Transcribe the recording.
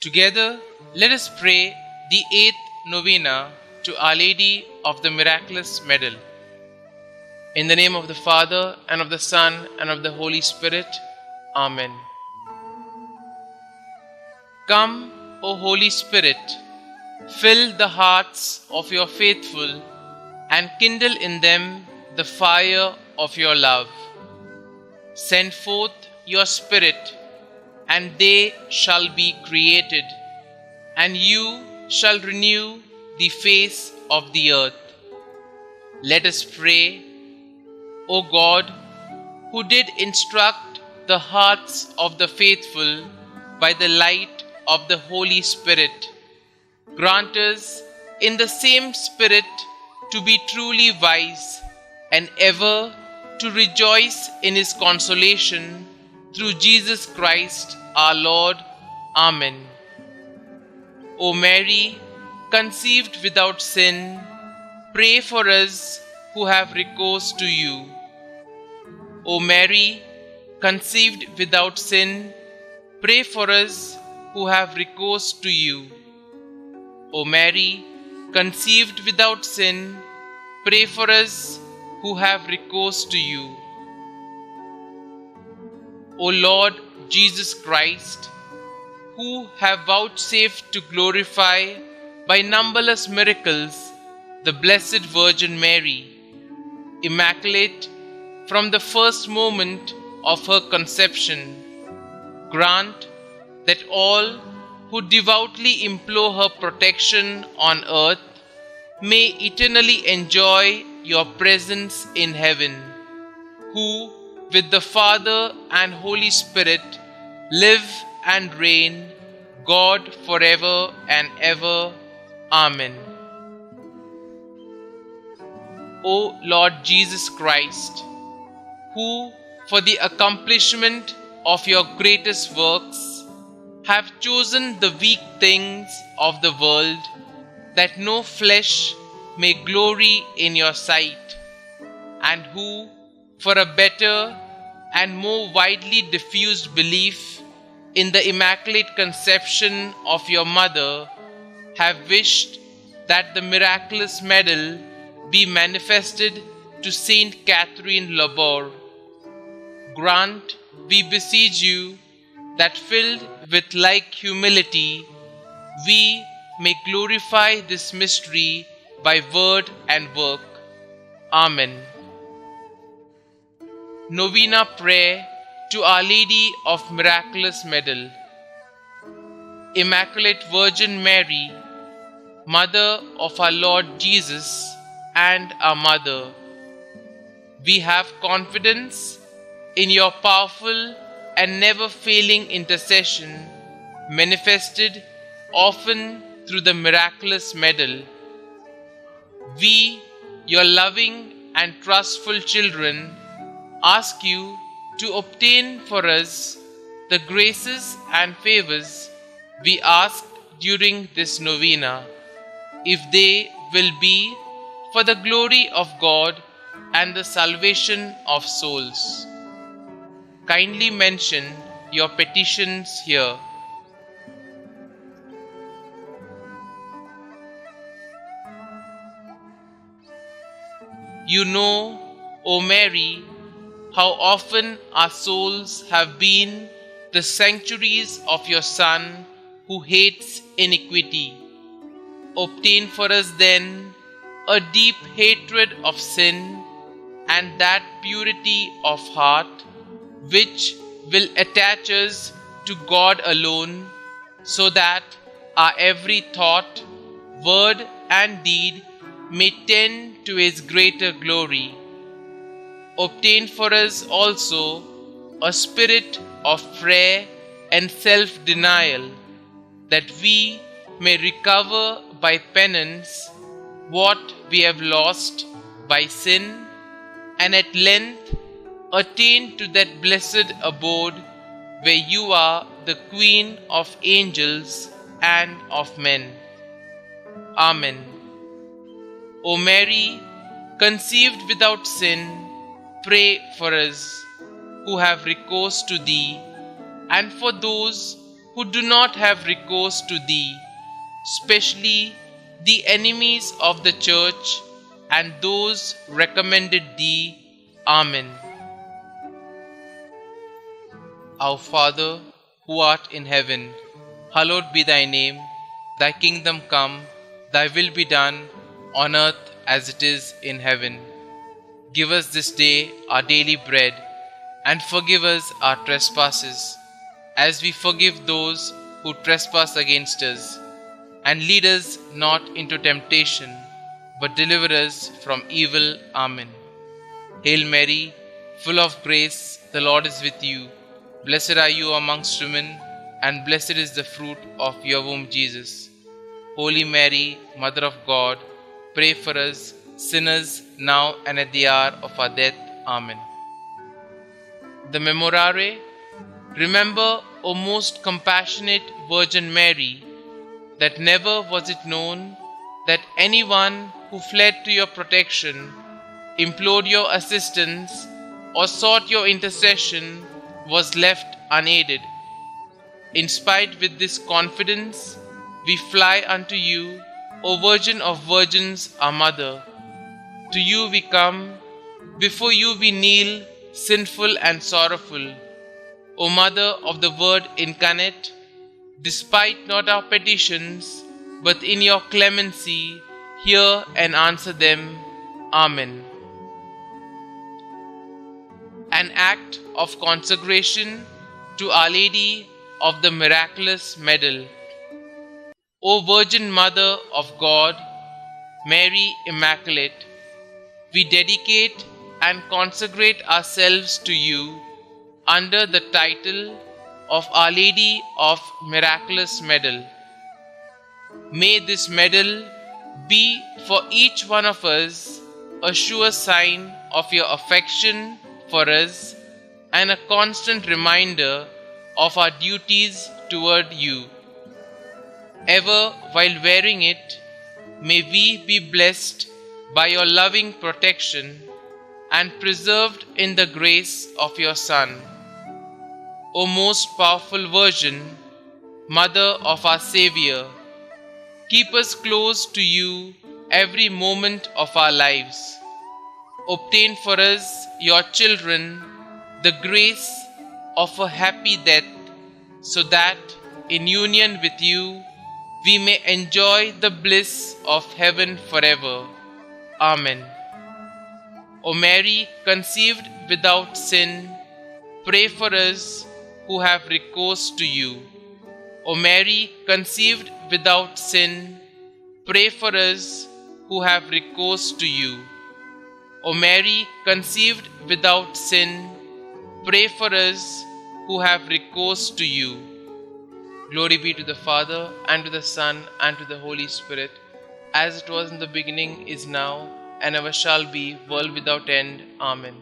Together, let us pray the 8th Novena to Our Lady of the Miraculous Medal. In the name of the Father, and of the Son, and of the Holy Spirit. Amen. Come, O Holy Spirit, fill the hearts of your faithful and kindle in them the fire of your love. Send forth your Spirit, and they shall be created, and you shall renew the face of the earth. Let us pray. O God, who did instruct the hearts of the faithful by the light of the Holy Spirit, grant us in the same Spirit to be truly wise and ever to rejoice in His consolation through Jesus Christ our Lord. Amen. O Mary, conceived without sin, pray for us who have recourse to you. O Mary, conceived without sin, pray for us who have recourse to you. O Mary, conceived without sin, pray for us who have recourse to you. O Lord Jesus Christ, who have vouchsafed to glorify by numberless miracles the Blessed Virgin Mary, immaculate from the first moment of her conception, grant that all who devoutly implore her protection on earth may eternally enjoy your presence in heaven, who with the Father and Holy Spirit live and reign, God forever and ever. Amen. O Lord Jesus Christ, who for the accomplishment of your greatest works have chosen the weak things of the world, that no flesh may glory in your sight, and who for a better and more widely diffused belief in the Immaculate Conception of your Mother, have wished that the miraculous medal be manifested to Saint Catherine Labor. Grant, we beseech you, that filled with like humility, we may glorify this mystery by word and work. Amen. Novena Prayer to Our Lady of Miraculous Medal. Immaculate Virgin Mary, Mother of our Lord Jesus and our Mother, we have confidence in your powerful and never-failing intercession, manifested often through the miraculous medal. We, your loving and trustful children, ask you to obtain for us the graces and favors we ask during this novena, if they will be for the glory of God and the salvation of souls. Kindly mention your petitions here. You know, O Mary, how often our souls have been the sanctuaries of your Son who hates iniquity. Obtain for us then a deep hatred of sin and that purity of heart which will attach us to God alone, so that our every thought, word and deed may tend to His greater glory. Obtain for us also a spirit of prayer and self-denial, that we may recover by penance what we have lost by sin, and at length attain to that blessed abode where you are the Queen of angels and of men. Amen. O Mary, conceived without sin, pray for us who have recourse to Thee, and for those who do not have recourse to thee, especially the enemies of the Church and those recommended thee. Amen. Our Father, who art in heaven, hallowed be thy name. Thy kingdom come, thy will be done, on earth as it is in heaven. Give us this day our daily bread, and forgive us our trespasses, as we forgive those who trespass against us. And lead us not into temptation, but deliver us from evil. Amen. Hail Mary, full of grace, the Lord is with you. Blessed are you amongst women, and blessed is the fruit of your womb, Jesus. Holy Mary, Mother of God, pray for us sinners now and at the hour of our death. Amen. The Memorare. Remember, O most compassionate Virgin Mary, that never was it known that anyone who fled to your protection, implored your assistance, or sought your intercession was left unaided. Inspired with this confidence, we fly unto you, O Virgin of Virgins, our Mother. To you we come, before you we kneel, sinful and sorrowful. O Mother of the Word incarnate, despite not our petitions, but in your clemency, hear and answer them. Amen. An act of consecration to Our Lady of the Miraculous Medal. O Virgin Mother of God, Mary Immaculate, we dedicate and consecrate ourselves to you under the title of Our Lady of Miraculous Medal. May this medal be for each one of us a sure sign of your affection for us and a constant reminder of our duties toward you. Ever while wearing it, may we be blessed by your loving protection and preserved in the grace of your Son. O most powerful Virgin, Mother of our Xavier, keep us close to you every moment of our lives. Obtain for us, your children, the grace of a happy death, so that, in union with you, we may enjoy the bliss of heaven forever. Amen. O Mary, conceived without sin, pray for us who have recourse to you. O Mary, conceived without sin, pray for us who have recourse to you. O Mary, conceived without sin, pray for us who have recourse to you. Glory be to the Father, and to the Son, and to the Holy Spirit, as it was in the beginning, is now, and ever shall be, world without end. Amen.